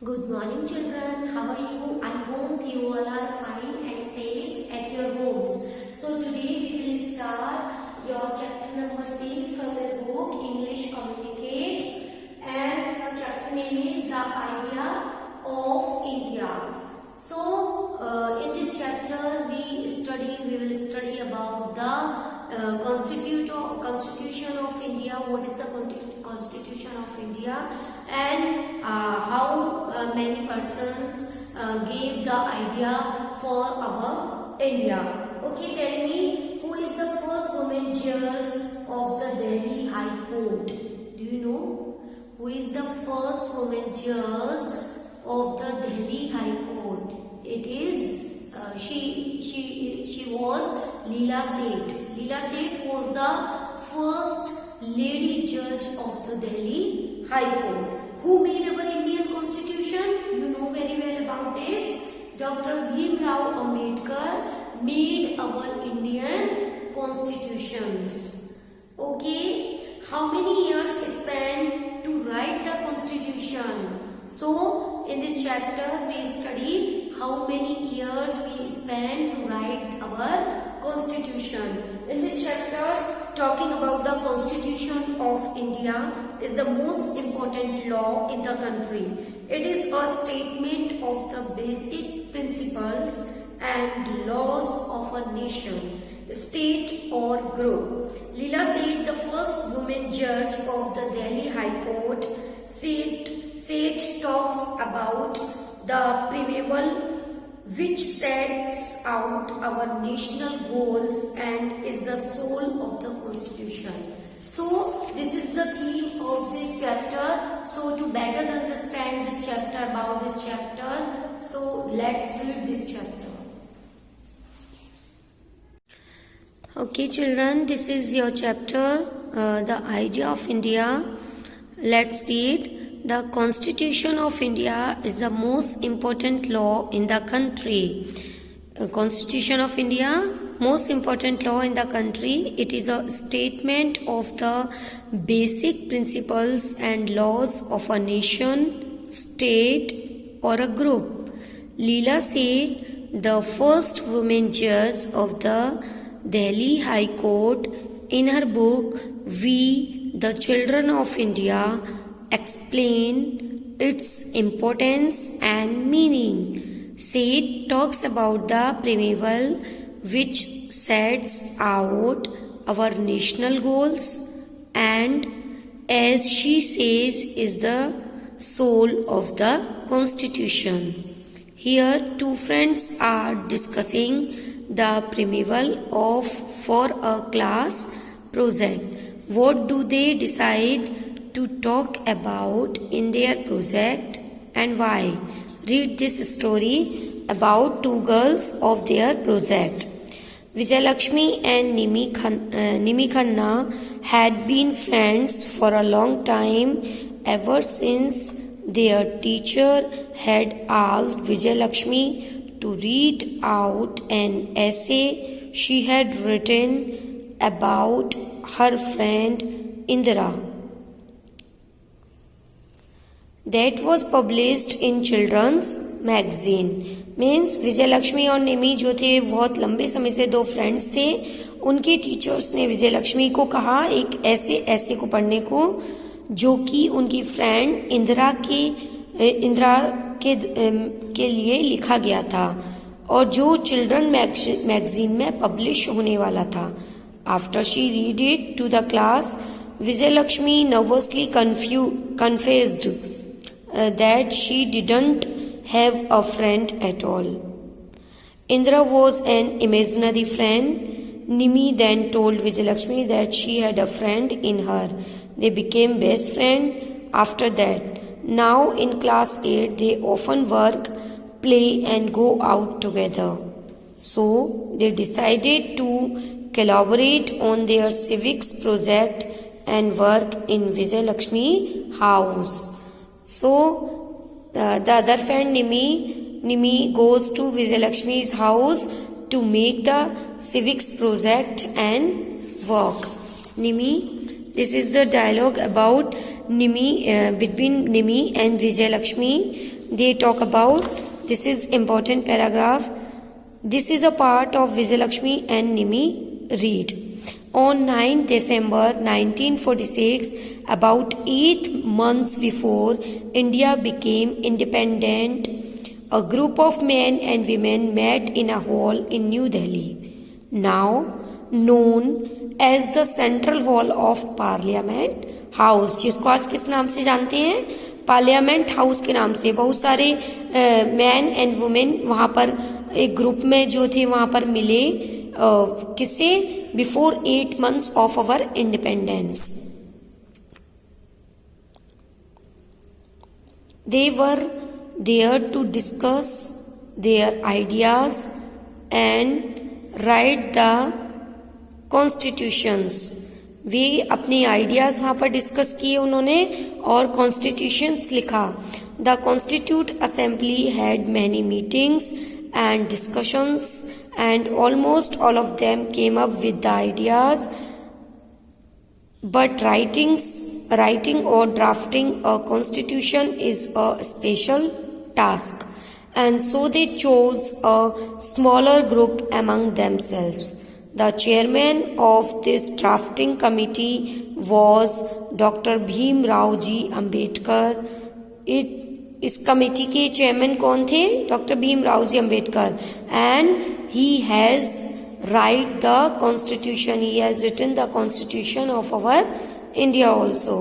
Good morning children, how are you? I hope you all are fine and safe at your homes. So today we will start your chapter number 6 from the book English Communicate, and your chapter name is The Idea of India. So in this chapter we will study about the Constitution of India. What is the Constitution of India, and how many persons gave the idea for our India. Okay, tell me, who is the first woman judge of the Delhi High Court? Do you know who is the first woman judge of the Delhi High Court? It is she was Leela Seth. Leela Seth was the first lady judge of the Delhi High Court. Who made our Indian Constitution? You know very well about this. Dr. Bhimrao Ambedkar made our Indian constitutions. Okay, how many years spent to write the constitution? So in this chapter we study how many years we spent to write our constitution. In this chapter, talking about the Constitution of India is the most important law in the country. It is a statement of the basic principles and laws of a nation, state or group. Leela Seth, the first woman judge of the Delhi High Court, Seth talks about the preamble which sets out our national goals and is the soul of the Constitution. So this is the theme of this chapter. So to better understand this chapter, about this chapter, so let's read this chapter. Okay children, this is your chapter, The Idea of India. Let's read. The Constitution of India is the most important law in the country. Constitution of India, most important law in the country. It is a statement of the basic principles and laws of a nation, state or a group. Leela Seth, the first woman judge of the Delhi High Court, in her book We, the Children of India, explain its importance and meaning. Seth talks about the preamble which sets out our national goals and, as she says, is the soul of the Constitution. Here two friends are discussing the preamble for a class project. What do they decide to talk about in their project and why? Read this story about two girls of their project. Vijayalakshmi and Nimi Khanna had been friends for a long time, ever since their teacher had asked Vijayalakshmi to read out an essay she had written about her friend Indra. That was published in children's magazine. Means Vijay Lakshmi और निमी जो थे बहुत लंबे समय से दो friends थे. उनके टीचर्स ने विजय लक्ष्मी को कहा एक ऐसे को पढ़ने को जो कि उनकी फ्रेंड इंदिरा के लिए लिखा गया था और जो चिल्ड्रन मैगजीन में पब्लिश होने वाला था. After she read it to the class, Vijay Lakshmi nervously confessed that she didn't have a friend at all. Indra was an imaginary friend. Nimi then told Vijayalakshmi that she had a friend in her. They became best friends after that. Now in class 8 they often work, play and go out together. So they decided to collaborate on their civics project and work in Vijayalakshmi house. So the other friend Nimi goes to Vijayalakshmi's house to make the civics project and work. Nimi, this is the dialogue about between Nimi and Vijayalakshmi. they talk about, this is important paragraph. This is a part of Vijayalakshmi and Nimi read. On 9 December 1946, about 8 months before India became independent, a group of men and women met in a hall in New Delhi, now known as the Central Hall of Parliament House, जिसको आज किस नाम से जानते हैं? Parliament house के नाम से. बहुत सारे मैन एंड वुमेन वहां पर एक ग्रुप में जो थे वहां पर मिले, किससे? Before 8 months of our independence. They were there to discuss their ideas and write the constitutions. वे अपने आइडियाज वहां पर डिस्कस किए उन्होंने और कॉन्स्टिट्यूशंस लिखा. The constitute assembly had many meetings and discussions, and almost all of them came up with the ideas, but writing or drafting a constitution is a special task, and so they chose a smaller group among themselves. The chairman of this drafting committee was Dr. Bhim Rao Ji Ambedkar. इस committee के chairman कौन थे? Doctor Bhim Rao ji Ambedkar. And he has write the constitution, he has written the constitution of our India also.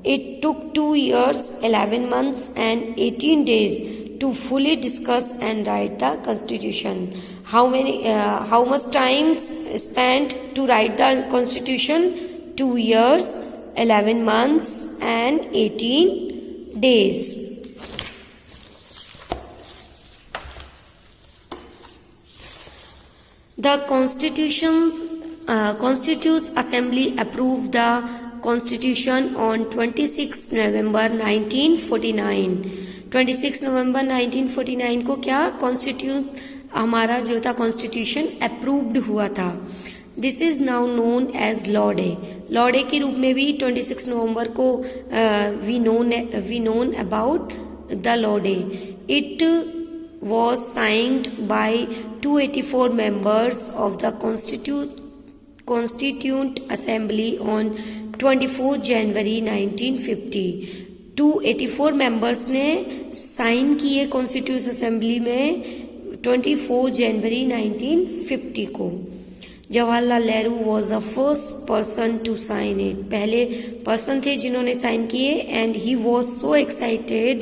It took 2 years 11 months and 18 days to fully discuss and write the constitution. How much time spent to write the constitution? 2 years 11 months and 18 days. The Constituent Assembly approved the Constitution on 26 November 1949. 26 November 1949 को क्या हमारा जो था Constitution approved हुआ था. This is now known as Law Day. Law Day के रूप में भी 26 नवंबर को we known about the Law Day. It was signed by 284 members of the Constituent Assembly on 24 January 1950. 284 members ने साइन किए कॉन्स्टिट्यूट असेंबली में 24 जनवरी 1950 को. Jawaharlal Nehru was the first person to sign it. पहले पर्सन थे जिन्होंने साइन किए. And he was so excited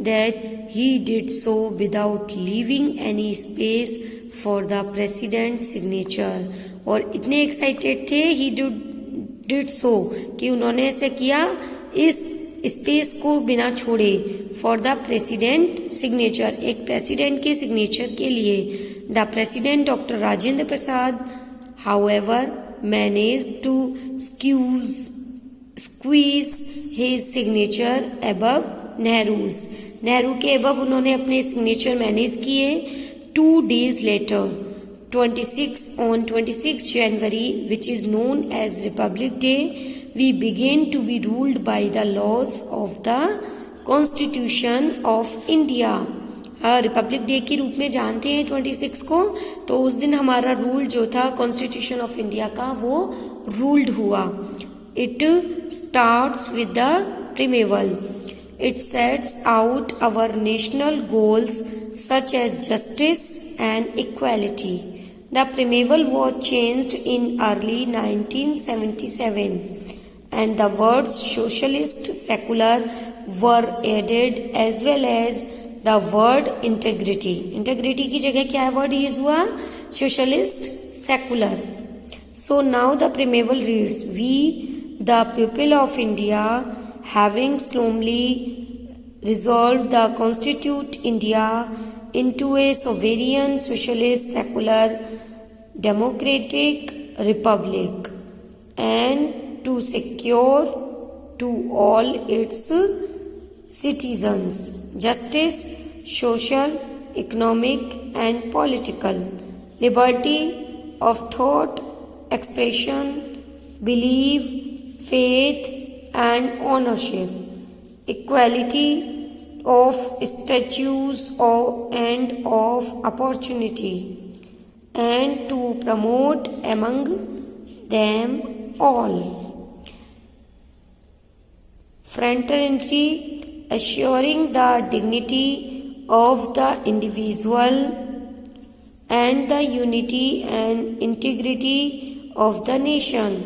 that he did so without leaving any space for the president's signature. और इतने एक्साइटेड थे he did so कि उन्होंने ऐसे किया इस स्पेस को बिना छोड़े for the president signature, एक प्रेसिडेंट के सिग्नेचर के लिए. The president Dr. Rajendra Prasad however managed to squeeze his signature above Nehru's. Nehru के अबव उन्होंने अपने सिग्नेचर मैनेज किए. 2 days later, 26 January, which is known as Republic Day, we begin to be ruled by the laws of the Constitution of India. Republic day के रूप में जानते हैं 26 को. तो उस दिन हमारा रूल जो था कॉन्स्टिट्यूशन ऑफ इंडिया का वो रूल्ड हुआ. It starts with the primeval. It sets out our national goals such as justice and equality. The preamble was changed in early 1977 and the words socialist, secular were added as well as the word integrity. Integrity की जगह क्या word use हुआ? Socialist, secular. So now the preamble reads, we the people of India having solemnly resolved the constitute India into a sovereign, socialist, secular, democratic republic, and to secure to all its citizens justice, social, economic, and political liberty of thought, expression, belief, faith, and ownership, equality of statues and of opportunity, and to promote among them all fraternity, assuring the dignity of the individual and the unity and integrity of the nation.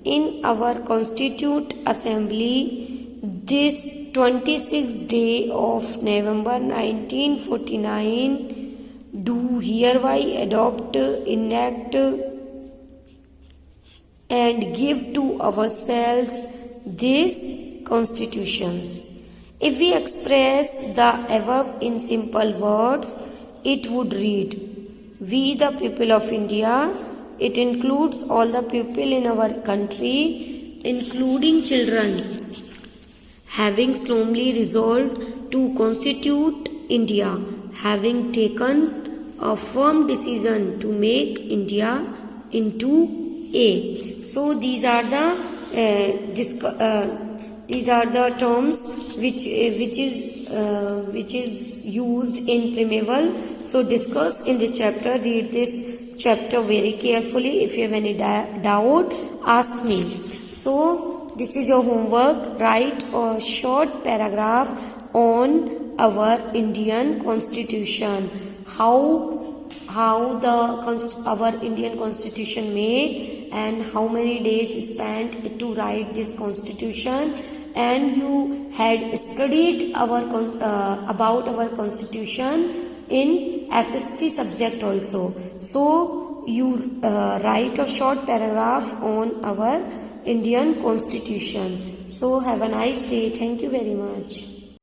In our Constituent Assembly, this 26th day of November 1949, do hereby adopt, enact, and give to ourselves these constitutions. If we express the above in simple words, it would read, we the people of India. It includes all the people in our country, including children, having solemnly resolved to constitute India, having taken a firm decision to make India into a. So these are the terms which is used in Primeval. So discuss in this chapter. Read this chapter very carefully. If you have any doubt, ask me. So this is your homework. Write a short paragraph on our Indian Constitution. How our Indian Constitution made, and how many days spent to write this Constitution, and you had studied about our Constitution in SST subject also. So you write a short paragraph on our Indian Constitution. So have a nice day. Thank you very much.